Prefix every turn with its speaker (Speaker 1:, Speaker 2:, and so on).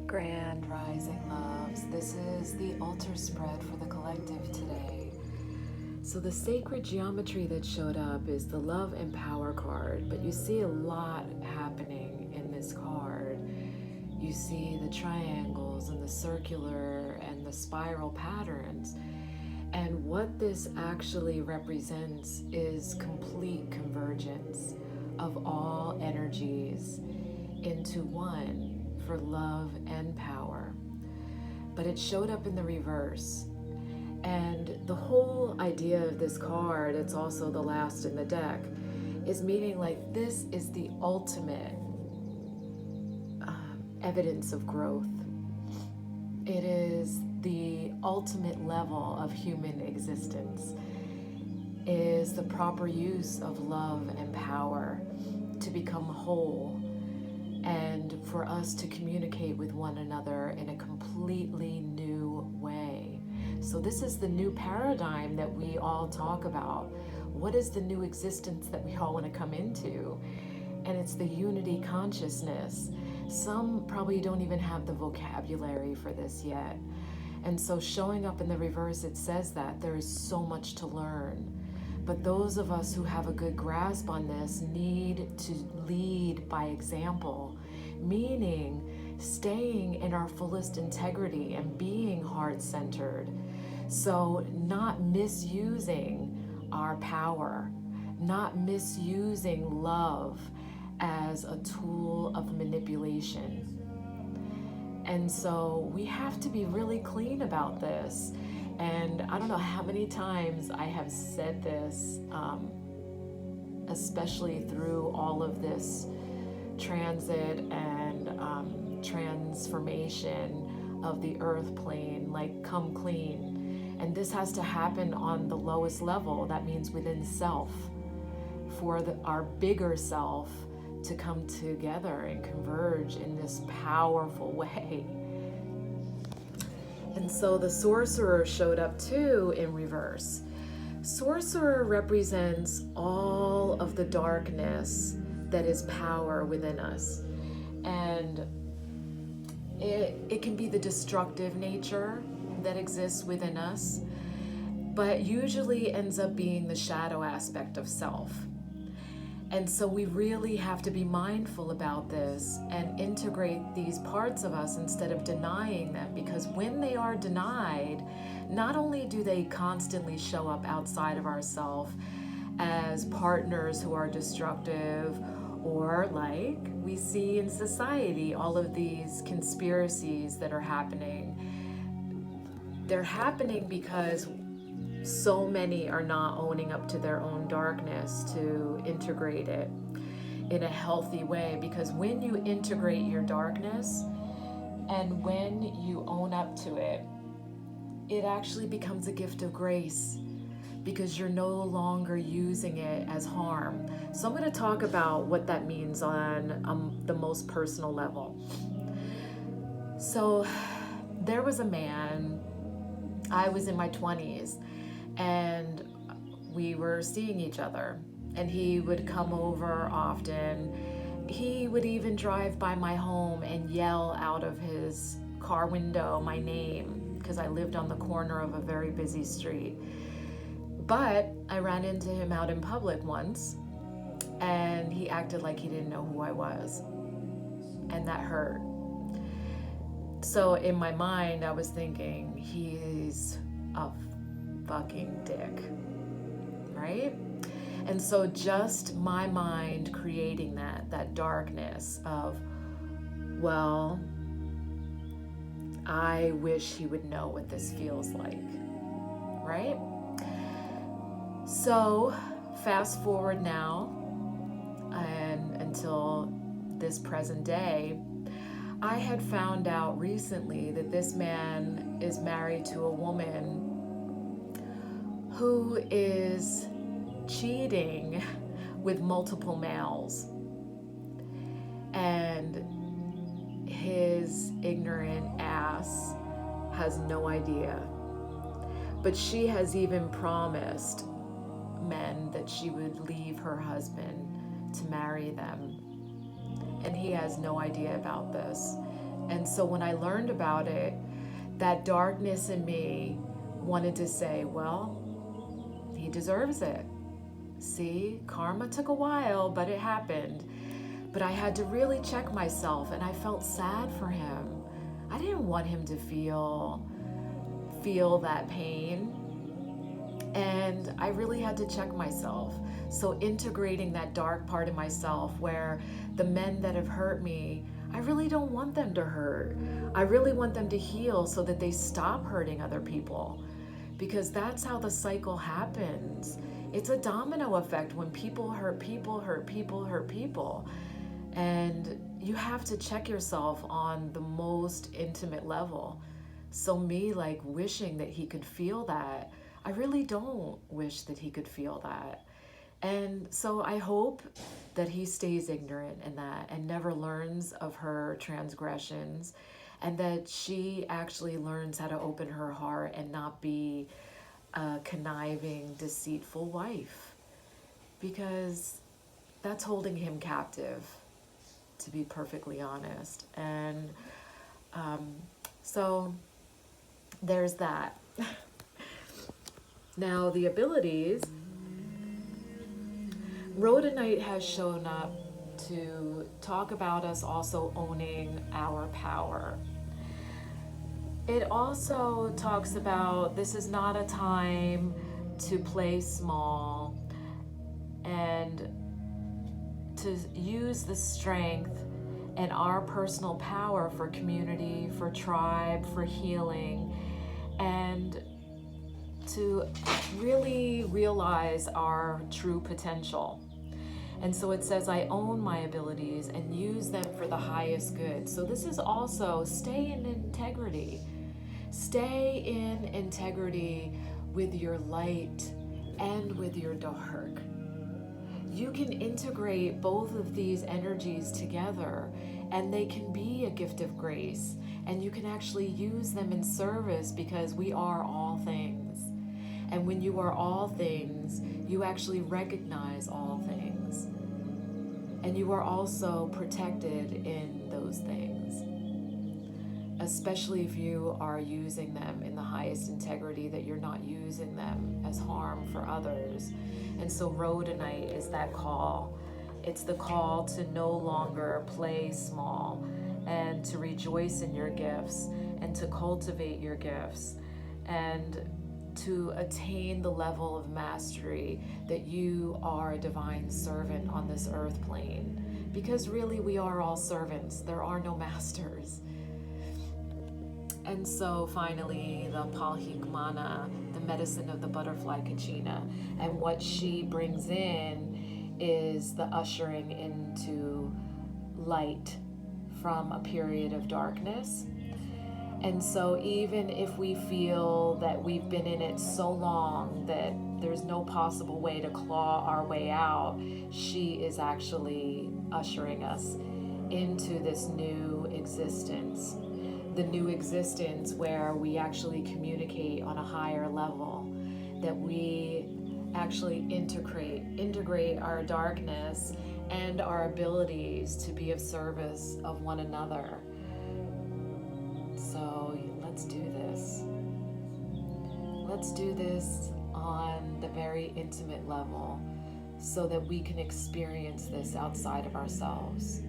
Speaker 1: Grand Rising Loves. This is the altar spread for the collective today. So, the sacred geometry that showed up is the Love and Power card, but you see a lot happening in this card. You see the triangles and the circular and the spiral patterns. And what this actually represents is complete convergence of all energies into one for love and power. But it showed up in the reverse. And the whole idea of this card, it's also the last in the deck, is meaning like this is the ultimate evidence of growth. It is the ultimate level of human existence, is the proper use of love and power to become whole and for us to communicate with one another in a completely new way. So this is the new paradigm that we all talk about. What is the new existence that we all want to come into? And it's the unity consciousness. Some probably don't even have the vocabulary for this yet. And so showing up in the reverse, it says that there is so much to learn. But those of us who have a good grasp on this need to lead by example, meaning staying in our fullest integrity and being heart-centered. So not misusing our power, not misusing love as a tool of manipulation. And so we have to be really clean about this. And I don't know how many times I have said this, especially through all of this transit and transformation of the earth plane, like come clean. And this has to happen on the lowest level. That means within self, for our bigger self to come together and converge in this powerful way. And so the sorcerer showed up too in reverse. Sorcerer represents all of the darkness that is power within us. And it can be the destructive nature that exists within us, but usually ends up being the shadow aspect of self. And so we really have to be mindful about this and integrate these parts of us instead of denying them, because when they are denied, not only do they constantly show up outside of ourselves as partners who are destructive, or like we see in society, all of these conspiracies that are happening. They're happening because so many are not owning up to their own darkness to integrate it in a healthy way. Because when you integrate your darkness and when you own up to it, it actually becomes a gift of grace, because you're no longer using it as harm. So I'm going to talk about what that means on the most personal level. So there was a man, I was in my 20s, and we were seeing each other, and he would come over often. He would even drive by my home and yell out of his car window my name, because I lived on the corner of a very busy street. But I ran into him out in public once, and he acted like he didn't know who I was, and that hurt. So in my mind, I was thinking, he's a fucking dick, right? And so just my mind creating that darkness of, well, I wish he would know what this feels like, right? So fast forward now and until this present day, I had found out recently that this man is married to a woman who is cheating with multiple males, and his ignorant ass has no idea. But she has even promised men that she would leave her husband to marry them, and he has no idea about this. And so when I learned about it, that darkness in me wanted to say, well, he deserves it. See, karma took a while, but it happened. But I had to really check myself, and I felt sad for him. I didn't want him to feel that pain. And I really had to check myself. So integrating that dark part of myself where the men that have hurt me, I really don't want them to hurt. I really want them to heal so that they stop hurting other people. Because that's how the cycle happens. It's a domino effect. When people hurt people, hurt people, hurt people. And you have to check yourself on the most intimate level. So me like wishing that he could feel that, I really don't wish that he could feel that. And so I hope that he stays ignorant in that and never learns of her transgressions, and that she actually learns how to open her heart and not be a conniving, deceitful wife, because that's holding him captive, to be perfectly honest. And so there's that. Now the abilities, Rhodonite has shown up to talk about us also owning our power. It also talks about this is not a time to play small and to use the strength and our personal power for community, for tribe, for healing, and to really realize our true potential. And so it says, I own my abilities and use them for the highest good. So this is also stay in integrity. Stay in integrity with your light and with your dark. You can integrate both of these energies together, and they can be a gift of grace. And you can actually use them in service, because we are all things. And when you are all things, you actually recognize all things. And you are also protected in those things. Especially if you are using them in the highest integrity, that you're not using them as harm for others. And so Rhodonite is that call. It's the call to no longer play small, and to rejoice in your gifts, and to cultivate your gifts, and to attain the level of mastery that you are a divine servant on this earth plane. Because really we are all servants. There are no masters. And so finally, the Palhikmana, the medicine of the butterfly Kachina, and what she brings in is the ushering into light from a period of darkness. And so even if we feel that we've been in it so long that there's no possible way to claw our way out, she is actually ushering us into this new existence. The new existence where we actually communicate on a higher level, that we actually integrate our darkness and our abilities to be of service of one another. So let's do this. Let's do this on the very intimate level, so that we can experience this outside of ourselves.